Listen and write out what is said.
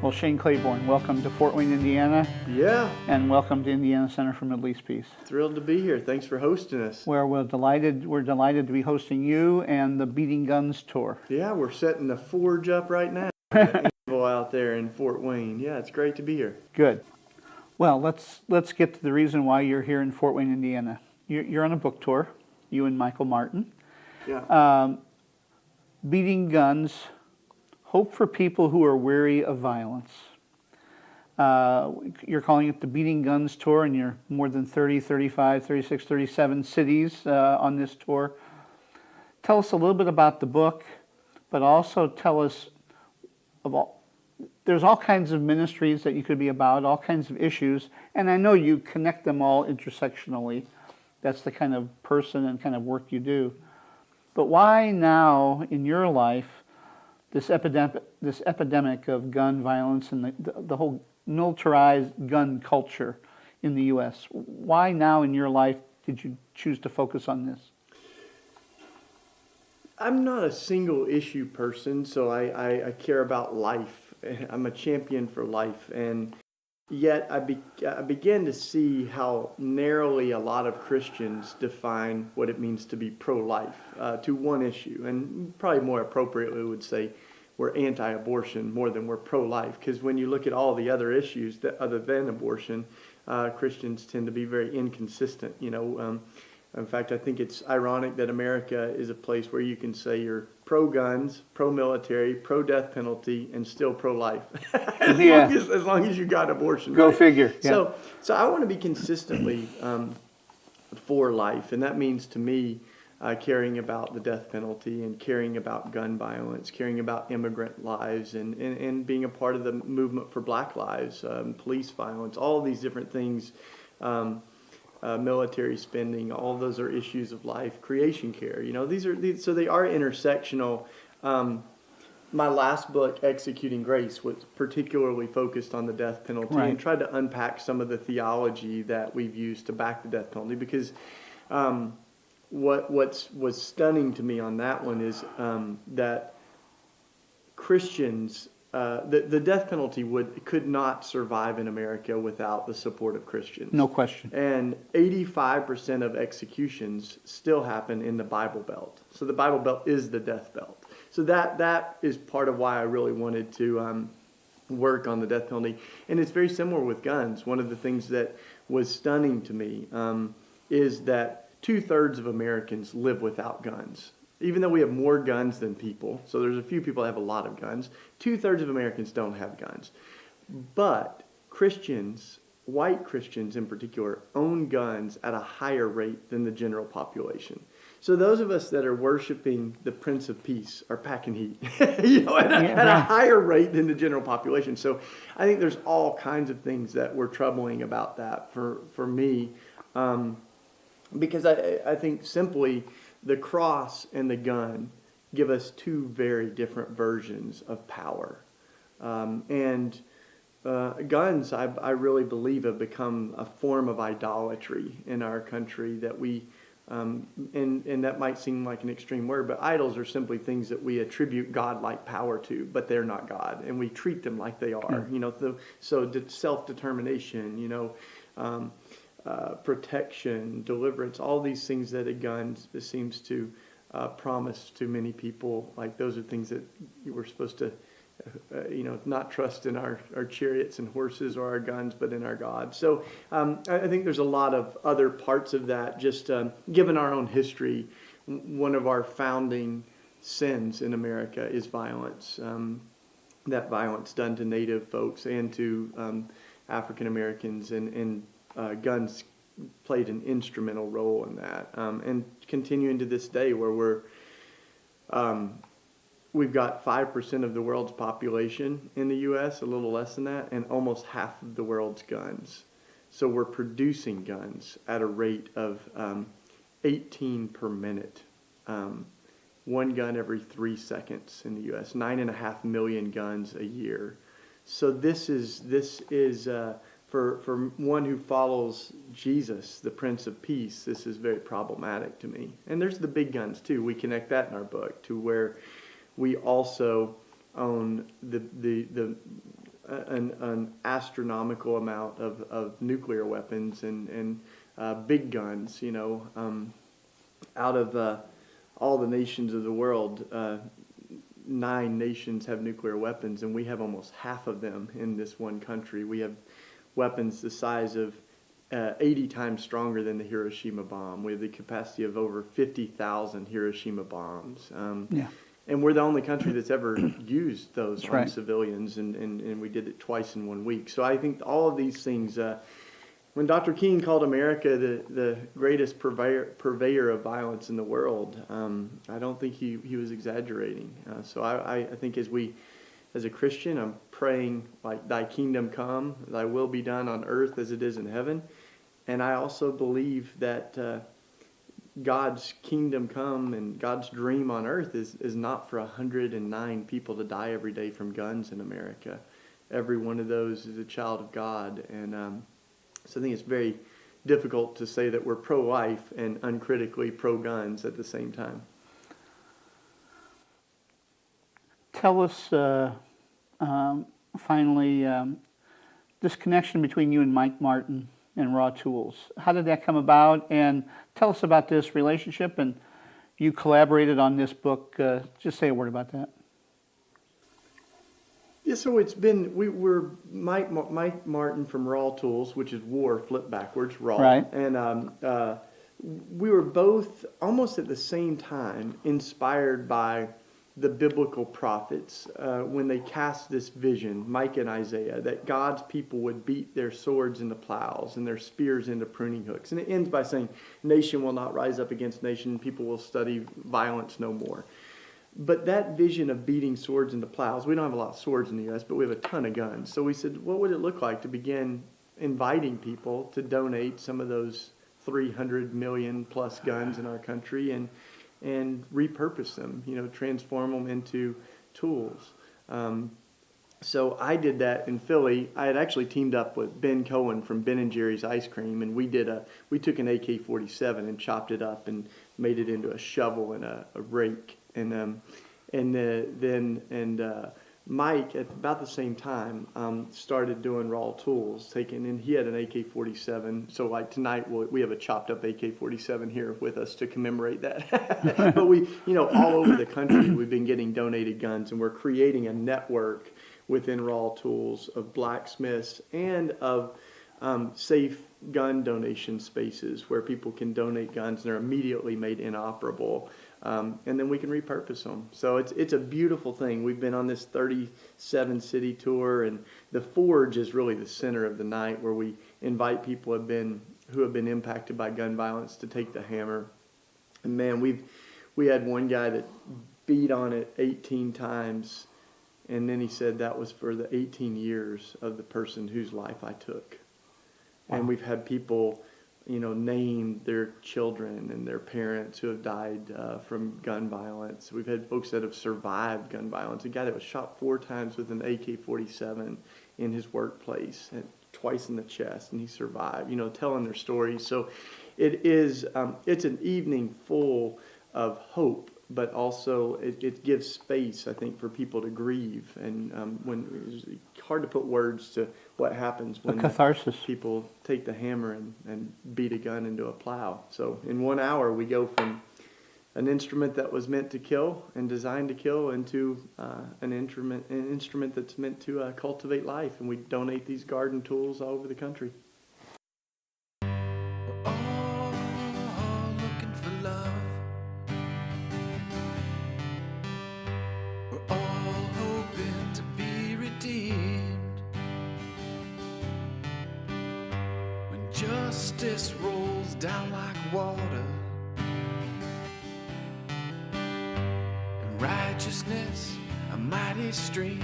Well, Shane Claiborne, welcome to Fort Wayne, Indiana. Yeah. And welcome to Indiana Center for Middle East Peace. Thrilled to be here. Thanks for hosting us. Where we're delighted to be hosting you and the Beating Guns Tour. Yeah, we're setting the forge up right now. Out there in Fort Wayne. Yeah, it's great to be here. Good. Well, let's get to the reason why you're here in Fort Wayne, Indiana. You're on a book tour, you and Michael Martin. Yeah. Beating Guns, Hope for People Who Are Weary of Violence. You're calling it the Beating Guns Tour, and you're more than 30, 35, 36, 37 cities on this tour. Tell us a little bit about the book, but also tell us there's all kinds of ministries that you could be about, all kinds of issues, and I know you connect them all intersectionally. That's the kind of person and kind of work you do. But why now in your life this epidemic of gun violence and the whole militarized gun culture in the U.S.? Why now in your life did you choose to focus on this? I'm not a single issue person, so I care about life. I'm a champion for life, and yet I began to see how narrowly a lot of Christians define what it means to be pro-life to one issue, and probably more appropriately would say we're anti-abortion more than we're pro-life, because when you look at all the other issues that other than abortion, Christians tend to be very inconsistent. In fact, I think it's ironic that America is a place where you can say you're pro-guns, pro-military, pro-death penalty, and still pro-life. as long as you got abortion. Go figure. Yeah. So I want to be consistently for life, and that means to me caring about the death penalty and caring about gun violence, caring about immigrant lives, and being a part of the movement for Black lives, police violence, all these different things. Military spending, all those are issues of life. Creation care, so they are intersectional. My last book, Executing Grace, was particularly focused on the death penalty, right, and tried to unpack some of the theology that we've used to back the death penalty, because what was stunning to me on that one is that Christians, the death penalty could not survive in America without the support of Christians. No question. And 85% of executions still happen in the Bible Belt. So the Bible Belt is the death belt. So that is part of why I really wanted to work on the death penalty. And it's very similar with guns. One of the things that was stunning to me is that 2/3 of Americans live without guns. Even though we have more guns than people, so there's a few people that have a lot of guns, 2/3 of Americans don't have guns. But Christians, white Christians in particular, own guns at a higher rate than the general population. So those of us that are worshiping the Prince of Peace are packing heat, at a higher rate than the general population. So I think there's all kinds of things that were troubling about that for me, because I think simply the cross and the gun give us two very different versions of power. And guns, I really believe, have become a form of idolatry in our country that we, and that might seem like an extreme word, but idols are simply things that we attribute God-like power to, but they're not God, and we treat them like they are. So self-determination, protection, deliverance, all these things that a gun seems to promise to many people. Like those are things that we're supposed to, not trust in our chariots and horses or our guns, but in our God. So I think there's a lot of other parts of that. Just given our own history, one of our founding sins in America is violence. That violence done to Native folks and to African Americans, and guns played an instrumental role in that, and continuing to this day, where we've got 5% of the world's population in the U.S., a little less than that, and almost half of the world's guns. So we're producing guns at a rate of 18 per minute, one gun every 3 seconds in the U.S., 9.5 million guns a year. So this is for one who follows Jesus, the Prince of Peace, this is very problematic to me. And there's the big guns too. We connect that in our book to where we also own the an astronomical amount of nuclear weapons and big guns. Out of all the nations of the world, 9 nations have nuclear weapons, and we have almost half of them in this one country. We have weapons the size of 80 times stronger than the Hiroshima bomb. We have the capacity of over 50,000 Hiroshima bombs. And we're the only country that's ever used those on civilians, and we did it twice in 1 week. So I think all of these things, when Dr. King called America the greatest purveyor of violence in the world, I don't think he was exaggerating. So I think as a Christian, I'm praying like thy kingdom come, thy will be done on earth as it is in heaven. And I also believe that God's kingdom come and God's dream on earth is not for 109 people to die every day from guns in America. Every one of those is a child of God. And so I think it's very difficult to say that we're pro-life and uncritically pro-guns at the same time. Tell us, finally, this connection between you and Mike Martin and Raw Tools. How did that come about? And tell us about this relationship. And you collaborated on this book. Just say a word about that. Yeah, so it's been, we're Mike Martin from Raw Tools, which is war flipped backwards, Raw. Right. And we were both almost at the same time inspired by the biblical prophets when they cast this vision, Micah and Isaiah, that God's people would beat their swords into plows and their spears into pruning hooks. And it ends by saying, nation will not rise up against nation, people will study violence no more. But that vision of beating swords into plows, we don't have a lot of swords in the U.S., but we have a ton of guns. So we said, what would it look like to begin inviting people to donate some of those 300 million plus guns in our country and repurpose them, transform them into tools. So I did that in Philly. I had actually teamed up with Ben Cohen from Ben & Jerry's Ice Cream, and we took an AK-47 and chopped it up and made it into a shovel and a rake. And Mike, at about the same time, started doing Raw Tools, and he had an AK-47. So like tonight, we have a chopped up AK-47 here with us to commemorate that. But we, all over the country, we've been getting donated guns, and we're creating a network within Raw Tools of blacksmiths and of safe gun donation spaces where people can donate guns and they're immediately made inoperable. And then we can repurpose them. So it's a beautiful thing. We've been on this 37 city tour, and the Forge is really the center of the night where we invite people who have been impacted by gun violence to take the hammer. And man, we had one guy that beat on it 18 times, and then he said that was for the 18 years of the person whose life I took. Wow. And we've had people name their children and their parents who have died from gun violence. We've had folks that have survived gun violence. A guy that was shot 4 times with an AK-47 in his workplace, and twice in the chest, and he survived, telling their stories. So it's an evening full of hope, but also it gives space, I think, for people to grieve. And when it's hard to put words to what happens when catharsis. People take the hammer and beat a gun into a plow. So in 1 hour, we go from an instrument that was meant to kill and designed to kill into an instrument that's meant to cultivate life. And we donate these garden tools all over the country. Justice rolls down like water, and righteousness a mighty stream.